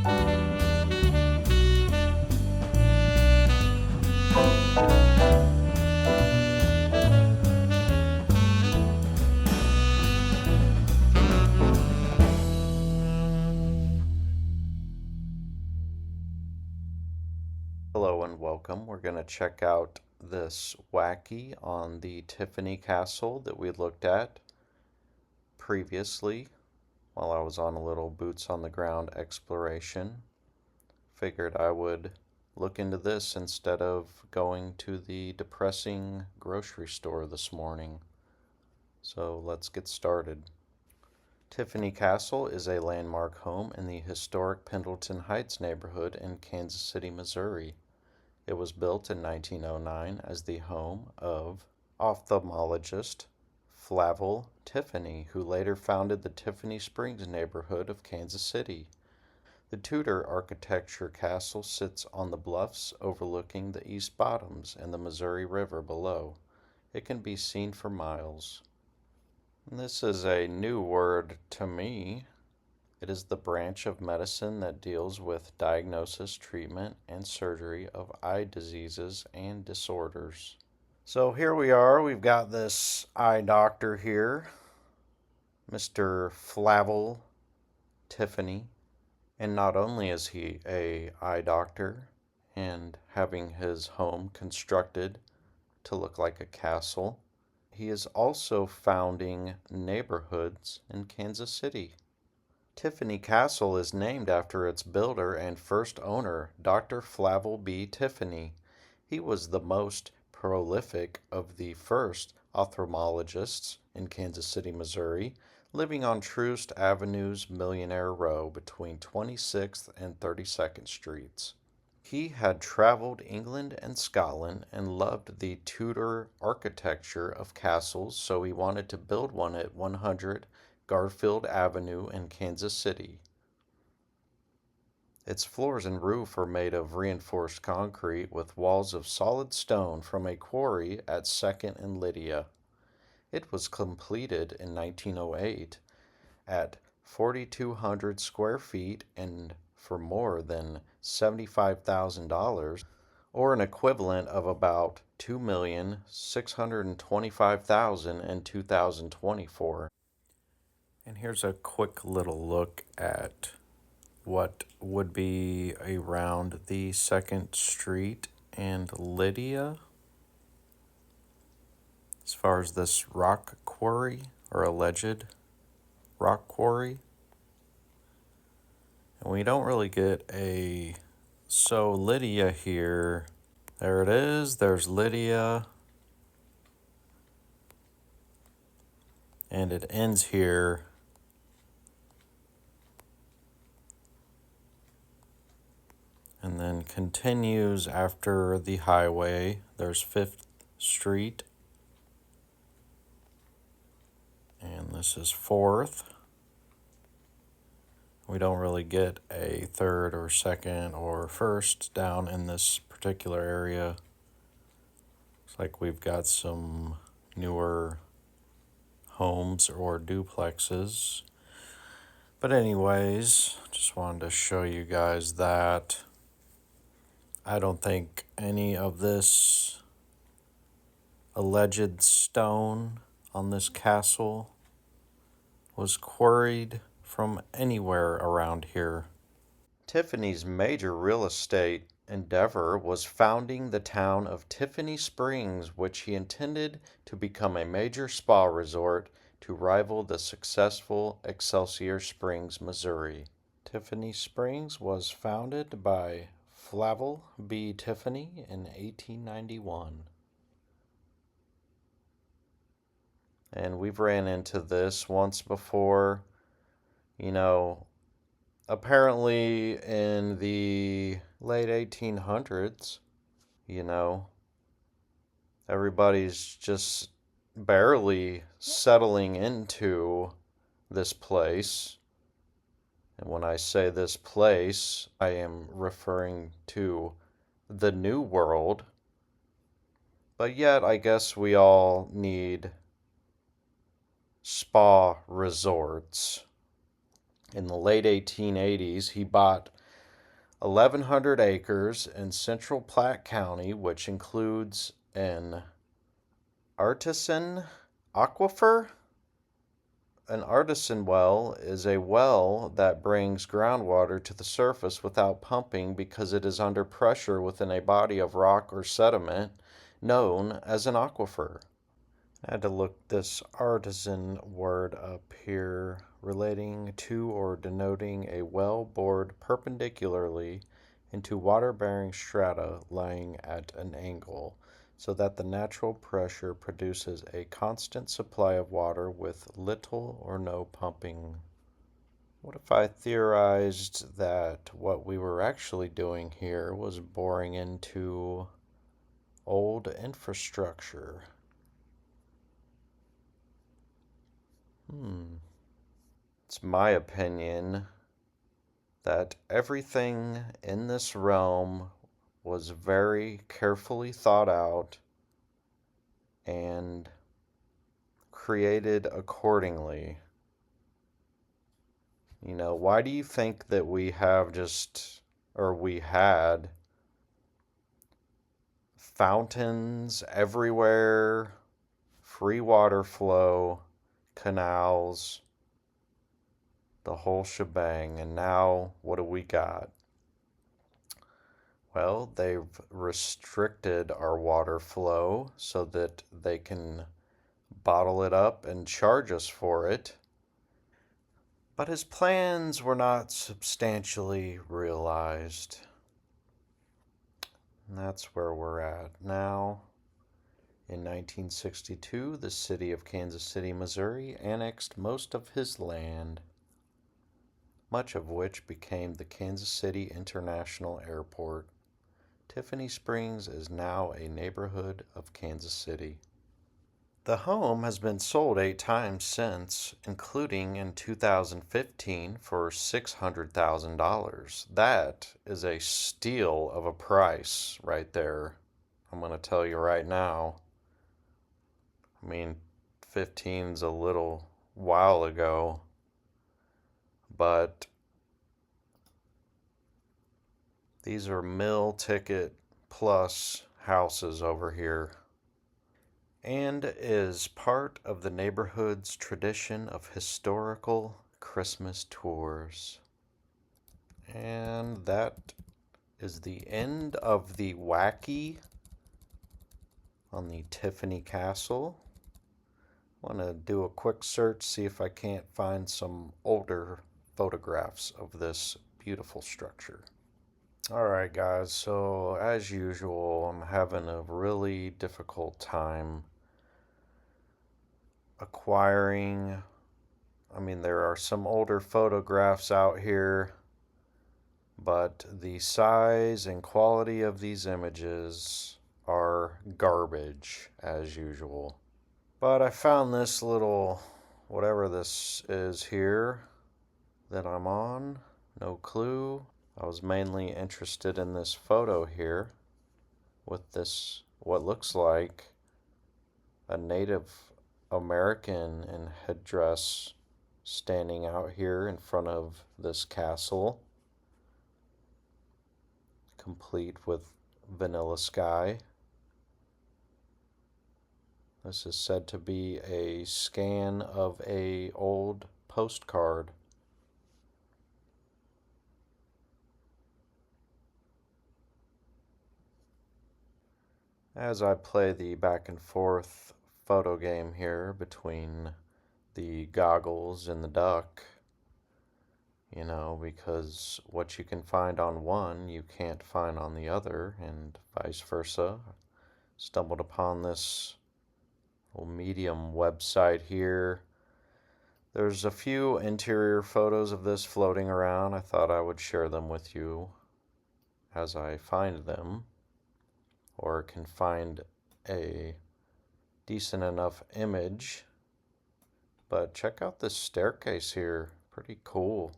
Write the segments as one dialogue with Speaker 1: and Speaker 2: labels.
Speaker 1: Hello and welcome. We're going to check out this Wacky on the Tiffany Castle that we looked at previously while I was on a little boots on the ground exploration. Figured I would look into this instead of going to the depressing grocery store this morning. So let's get started. Tiffany Castle is a landmark home in the historic Pendleton Heights neighborhood in Kansas City, Missouri. It was built in 1909 as the home of ophthalmologist Flavel Tiffany, who later founded the Tiffany Springs neighborhood of Kansas City. The Tudor architecture castle sits on the bluffs overlooking the East Bottoms and the Missouri River below. It can be seen for miles. This is a new word to me. It is the branch of medicine that deals with diagnosis, treatment, and surgery of eye diseases and disorders. So here we are. We've got this eye doctor here, Mr. Flavel Tiffany. And not only is he a eye doctor and having his home constructed to look like a castle, he is also founding neighborhoods in Kansas City. Tiffany Castle is named after its builder and first owner, Dr. Flavel B. Tiffany. He was the most prolific of the first ophthalmologists in Kansas City, Missouri, living on Troost Avenue's Millionaire Row between 26th and 32nd Streets. He had traveled England and Scotland and loved the Tudor architecture of castles, so he wanted to build one at 100 Garfield Avenue in Kansas City. Its floors and roof are made of reinforced concrete with walls of solid stone from a quarry at 2nd and Lydia. It was completed in 1908 at 4,200 square feet and for more than $75,000, or an equivalent of about $2,625,000 in 2024. And here's a quick little look at what would be around the 2nd Street and Lydia as far as this rock quarry or alleged rock quarry. And we don't really get so Lydia here, there it is, there's Lydia. And it ends here. And then continues after the highway. There's 5th Street. And this is 4th. We don't really get a 3rd or 2nd or 1st down in this particular area. Looks like we've got some newer homes or duplexes. But anyways, just wanted to show you guys that I don't think any of this alleged stone on this castle was quarried from anywhere around here. Tiffany's major real estate endeavor was founding the town of Tiffany Springs, which he intended to become a major spa resort to rival the successful Excelsior Springs, Missouri. Tiffany Springs was founded by Flavel B. Tiffany in 1891. And we've ran into this once before. Apparently in the late 1800s, everybody's just barely settling into this place. And when I say this place, I am referring to the New World. But yet, I guess we all need spa resorts. In the late 1880s, he bought 1,100 acres in central Platte County, which includes an artisan aquifer. An artisan well is a well that brings groundwater to the surface without pumping because it is under pressure within a body of rock or sediment known as an aquifer. I had to look this artisan word up here, relating to or denoting a well bored perpendicularly into water-bearing strata lying at an angle, so that the natural pressure produces a constant supply of water with little or no pumping. What if I theorized that what we were actually doing here was boring into old infrastructure? It's my opinion that everything in this realm was very carefully thought out and created accordingly. You know, why do you think that we had fountains everywhere, free water flow, canals, the whole shebang, and now what do we got? Well, they've restricted our water flow so that they can bottle it up and charge us for it. But his plans were not substantially realized. And that's where we're at now. In 1962, the city of Kansas City, Missouri, annexed most of his land, much of which became the Kansas City International Airport. Tiffany Springs is now a neighborhood of Kansas City. The home has been sold 8 times since, including in 2015 for $600,000. That is a steal of a price right there. I'm going to tell you right now. I mean, 15's a little while ago, but these are mill ticket plus houses over here, and is part of the neighborhood's tradition of historical Christmas tours. And that is the end of the Wacky on the Tiffany Castle. I want to do a quick search, see if I can't find some older photographs of this beautiful structure. Alright guys, so as usual, I'm having a really difficult time acquiring. I mean, there are some older photographs out here, but the size and quality of these images are garbage as usual. But I found this little, whatever this is here that I'm on, no clue. I was mainly interested in this photo here with this, what looks like a Native American in headdress standing out here in front of this castle, complete with vanilla sky. This is said to be a scan of a old postcard. As I play the back and forth photo game here between the goggles and the duck, you know, because what you can find on one, you can't find on the other, and vice versa. Stumbled upon this little Medium website here. There's a few interior photos of this floating around. I thought I would share them with you as I find them, or can find a decent enough image. But check out this staircase here, pretty cool.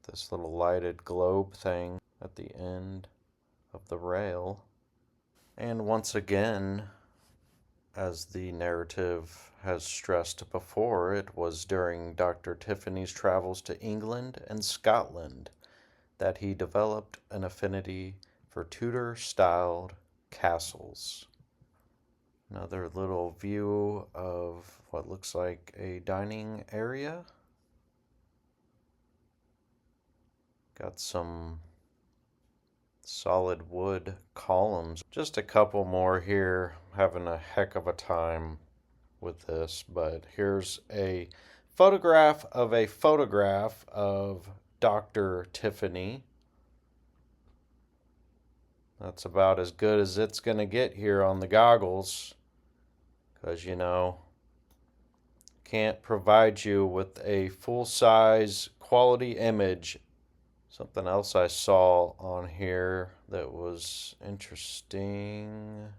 Speaker 1: This little lighted globe thing at the end of the rail. And once again, as the narrative has stressed before, it was during Dr. Tiffany's travels to England and Scotland that he developed an affinity for Tudor-styled castles. Another little view of what looks like a dining area. Got some solid wood columns. Just a couple more here. Having a heck of a time with this, but here's a photograph of Dr. Tiffany. That's about as good as it's going to get here on the goggles, because can't provide you with a full-size quality image. Something else I saw on here that was interesting.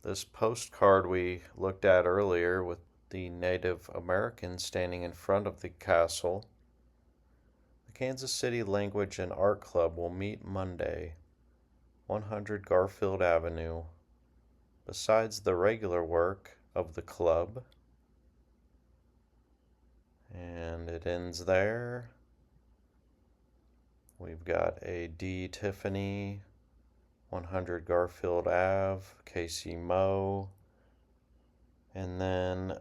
Speaker 1: This postcard we looked at earlier with the Native American standing in front of the castle. The Kansas City Language and Art Club will meet Monday, 100 Garfield Avenue. Besides the regular work of the club, and it ends there. We've got a D. Tiffany, 100 Garfield Ave, Casey Moe. And then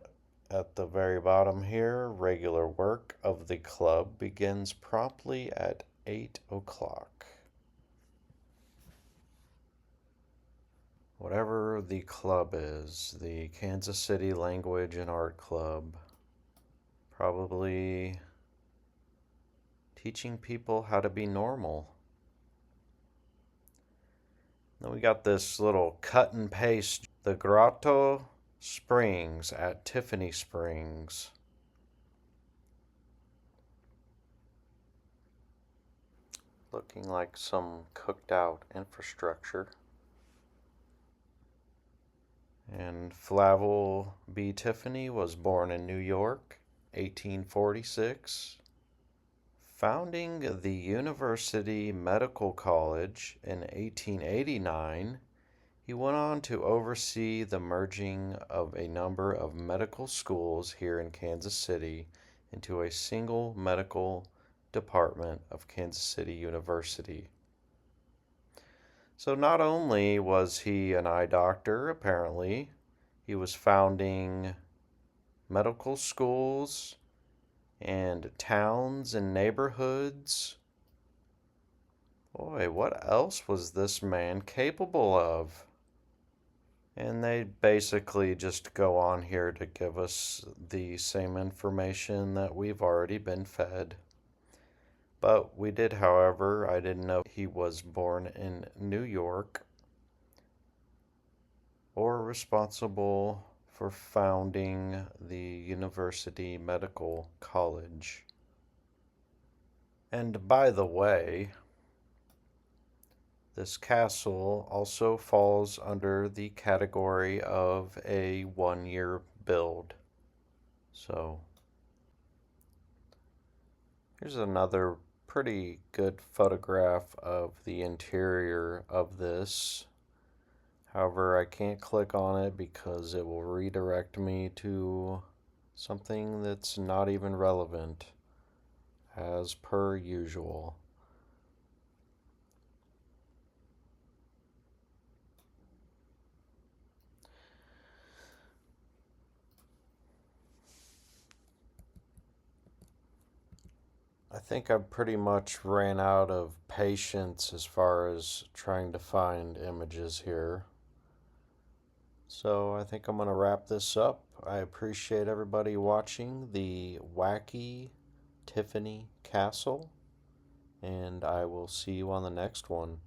Speaker 1: at the very bottom here, regular work of the club begins promptly at 8 o'clock. Whatever the club is, the Kansas City Language and Art Club, probably teaching people how to be normal. Then we got this little cut and paste, the Grotto Springs at Tiffany Springs. Looking like some cooked out infrastructure. And Flavel B. Tiffany was born in New York, 1846. Founding the University Medical College in 1889, he went on to oversee the merging of a number of medical schools here in Kansas City into a single medical department of Kansas City University. So not only was he an eye doctor, apparently, he was founding medical schools and towns and neighborhoods. Boy, what else was this man capable of? And they basically just go on here to give us the same information that we've already been fed. But we did, however, I didn't know he was born in New York or responsible for founding the University Medical College. And by the way, this castle also falls under the category of a 1-year build. So here's another pretty good photograph of the interior of this. However, I can't click on it because it will redirect me to something that's not even relevant, as per usual. I think I pretty much ran out of patience as far as trying to find images here. So I think I'm going to wrap this up. I appreciate everybody watching the Wacky Tiffany Castle, and I will see you on the next one.